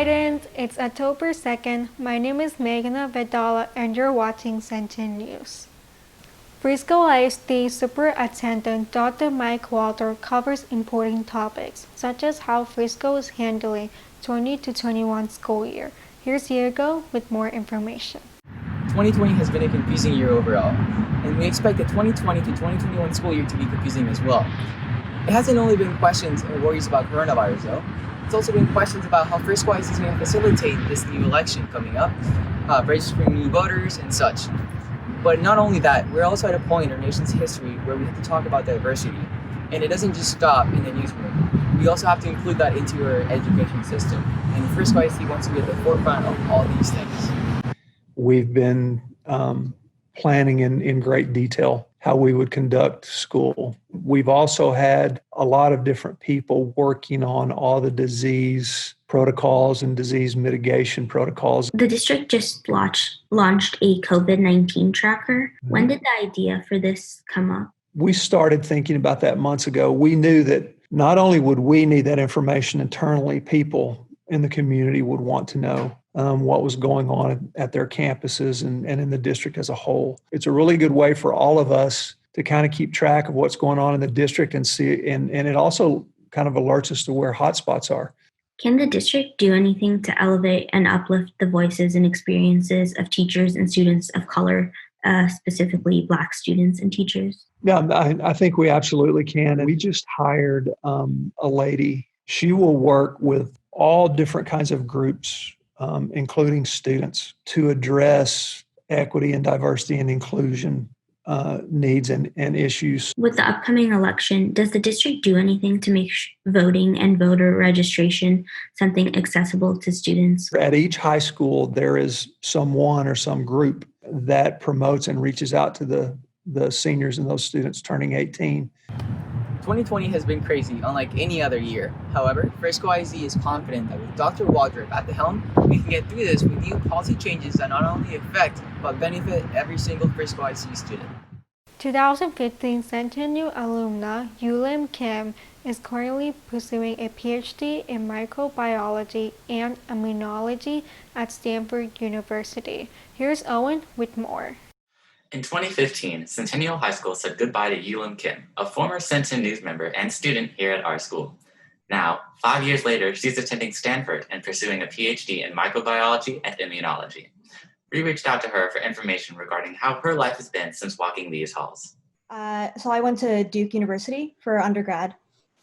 Titans, it's October 2nd. My name is Meghana VEDALA and you're watching Cen10 News. Frisco ISD Superintendent Dr. Mike Waldrip covers important topics, such as how Frisco is handling 20 to 21 school year. Here's Diego with more information. 2020 has been a confusing year overall, and we expect the 2020 to 2021 school year to be confusing as well. It hasn't only been questions and worries about coronavirus though. It's also been questions about how Frisco ISD is going to facilitate this new election coming up, registering new voters and such. But not only that, we're also at a point in our nation's history where we have to talk about diversity. And it doesn't just stop in the newsroom. We also have to include that into our education system. And Frisco ISD wants to be at the forefront of all these things. We've been planning in great detail how we would conduct school. We've also had a lot of different people working on all the disease protocols and disease mitigation protocols. The district just launched a COVID-19 tracker. When did the idea for this come up? We started thinking about that months ago. We knew that not only would we need that information internally, people in the community would want to know what was going on at their campuses and in the district as a whole. It's a really good way for all of us to kind of keep track of what's going on in the district and see, and it also kind of alerts us to where hotspots are. Can the district do anything to elevate and uplift the voices and experiences of teachers and students of color, specifically Black students and teachers? Yeah, I think we absolutely can. And we just hired a lady. She will work with all different kinds of groups, including students, to address equity and diversity and inclusion needs and issues. With the upcoming election, does the district do anything to make voting and voter registration something accessible to students? At each high school, there is someone or some group that promotes and reaches out to the seniors and those students turning 18. 2020 has been crazy, unlike any other year. However, Frisco ISD is confident that with Dr. Waldrip at the helm, we can get through this with new policy changes that not only affect, but benefit every single Frisco ISD student. 2015 Centennial alumna Yulim Kim is currently pursuing a PhD in microbiology and immunology at Stanford University. Here's Owen with more. In 2015, Centennial High School said goodbye to Yulim Kim, a former Cen10 news member and student here at our school. Now, 5 years later, she's attending Stanford and pursuing a PhD in microbiology and immunology. We reached out to her for information regarding how her life has been since walking these halls. So I went to Duke University for undergrad,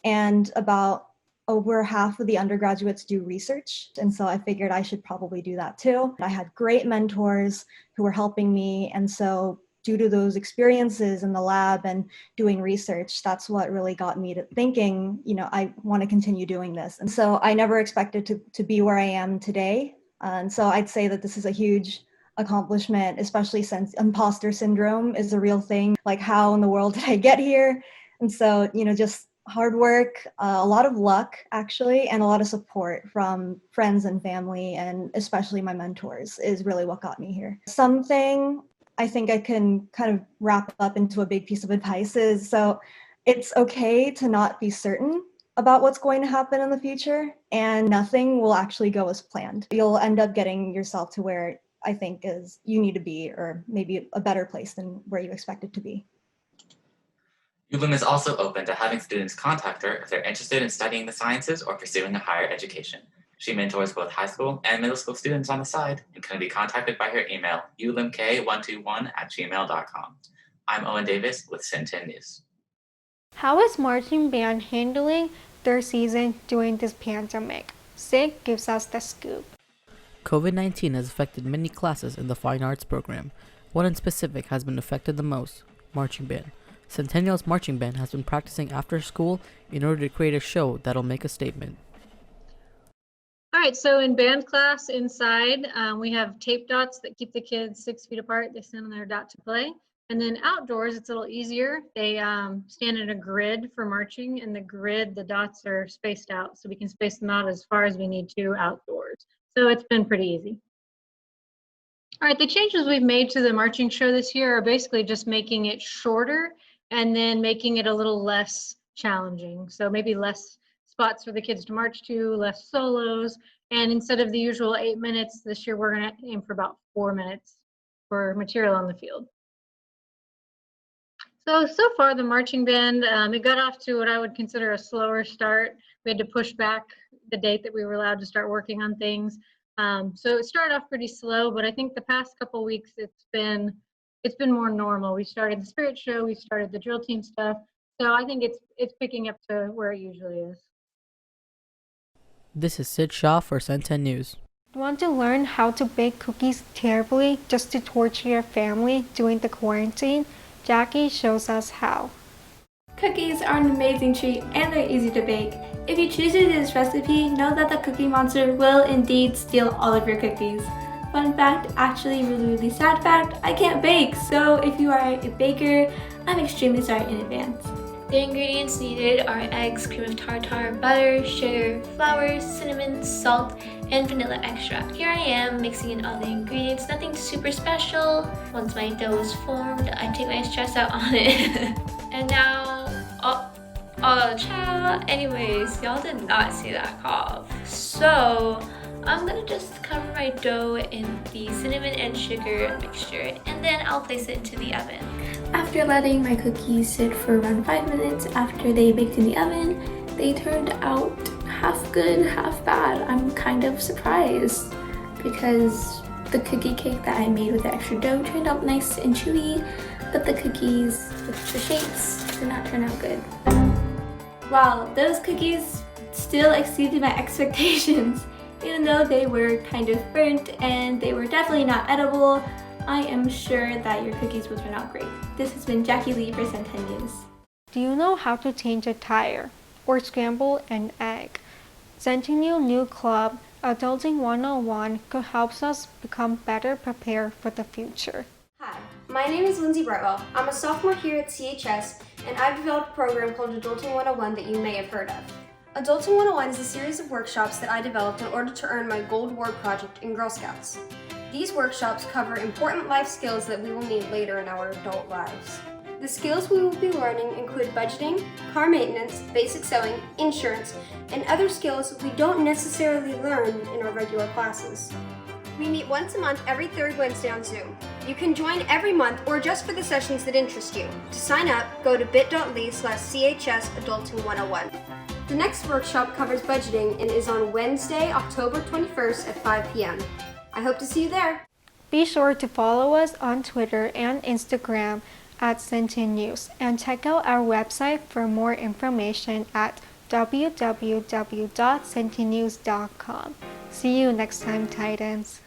and about over half of the undergraduates do research. And so I figured I should probably do that too. I had great mentors who were helping me. And so due to those experiences in the lab and doing research, that's what really got me to thinking, I want to continue doing this. And so I never expected to be where I am today. And so I'd say that this is a huge accomplishment, especially since imposter syndrome is a real thing. Like, how in the world did I get here? And so, just hard work, a lot of luck actually, and a lot of support from friends and family, and especially my mentors is really what got me here. Something I think I can kind of wrap up into a big piece of advice is, so it's okay to not be certain about what's going to happen in the future, and nothing will actually go as planned. You'll end up getting yourself to where I think is you need to be, or maybe a better place than where you expect it to be. ULIM is also open to having students contact her if they're interested in studying the sciences or pursuing a higher education. She mentors both high school and middle school students on the side and can be contacted by her email, ulimk121@gmail.com. I'm Owen Davis with Cen10 News. How is marching band handling their season during this pandemic? Sig gives us the scoop. COVID-19 has affected many classes in the Fine Arts program. One in specific has been affected the most, marching band. Centennial's marching band has been practicing after school in order to create a show that'll make a statement. All right, so in band class inside, we have tape dots that keep the kids 6 feet apart. They stand on their dot to play. And then outdoors, it's a little easier. They stand in a grid for marching, and the dots are spaced out, so we can space them out as far as we need to outdoors. So it's been pretty easy. All right, the changes we've made to the marching show this year are basically just making it shorter and then making it a little less challenging. So maybe less spots for the kids to march to, less solos, And instead of the usual 8 minutes, this year we're going to aim for about 4 minutes for material on the field. So far the marching band, it got off to what I would consider a slower start. We had to push back the date that we were allowed to start working on things. So it started off pretty slow, but I think the past couple weeks it's been more normal. We started the spirit show, we started the drill team stuff. So I think it's picking up to where it usually is. This is Sid Shah for Cen10 News. Want to learn how to bake cookies terribly just to torture your family during the quarantine? Jackie shows us how. Cookies are an amazing treat and they're easy to bake. If you choose to do this recipe, know that the Cookie Monster will indeed steal all of your cookies. Fun fact, actually really sad fact, I can't bake, so if you are a baker, I'm extremely sorry in advance. The ingredients needed are eggs, cream of tartar, butter, sugar, flour, cinnamon, salt, and vanilla extract. Here I am mixing in all the ingredients, nothing super special. Once my dough is formed, I take my stress out on it. And now, oh child. Anyways, y'all did not see that cough. So, I'm gonna just cover my dough in the cinnamon and sugar mixture, and then I'll place it into the oven. After letting my cookies sit for around 5 minutes after they baked in the oven, they turned out half good, half bad. I'm kind of surprised because the cookie cake that I made with the extra dough turned out nice and chewy, but the cookies with the shapes did not turn out good. Wow, those cookies still exceeded my expectations. Even though they were kind of burnt and they were definitely not edible, I am sure that your cookies will turn out great. This has been Jackie Lee for Cen10 News. Do you know how to change a tire or scramble an egg? Centennial New Club, Adulting 101, could help us become better prepared for the future. Hi, my name is Lindsay Brightwell. I'm a sophomore here at CHS, and I've developed a program called Adulting 101 that you may have heard of. Adulting 101 is a series of workshops that I developed in order to earn my Gold Award project in Girl Scouts. These workshops cover important life skills that we will need later in our adult lives. The skills we will be learning include budgeting, car maintenance, basic sewing, insurance, and other skills we don't necessarily learn in our regular classes. We meet once a month every third Wednesday on Zoom. You can join every month or just for the sessions that interest you. To sign up, go to bit.ly/CHS Adulting 101. The next workshop covers budgeting and is on Wednesday, October 21st at 5 p.m. I hope to see you there. Be sure to follow us on Twitter and Instagram at Cen10 News and check out our website for more information at www.cen10news.com. See you next time, Titans.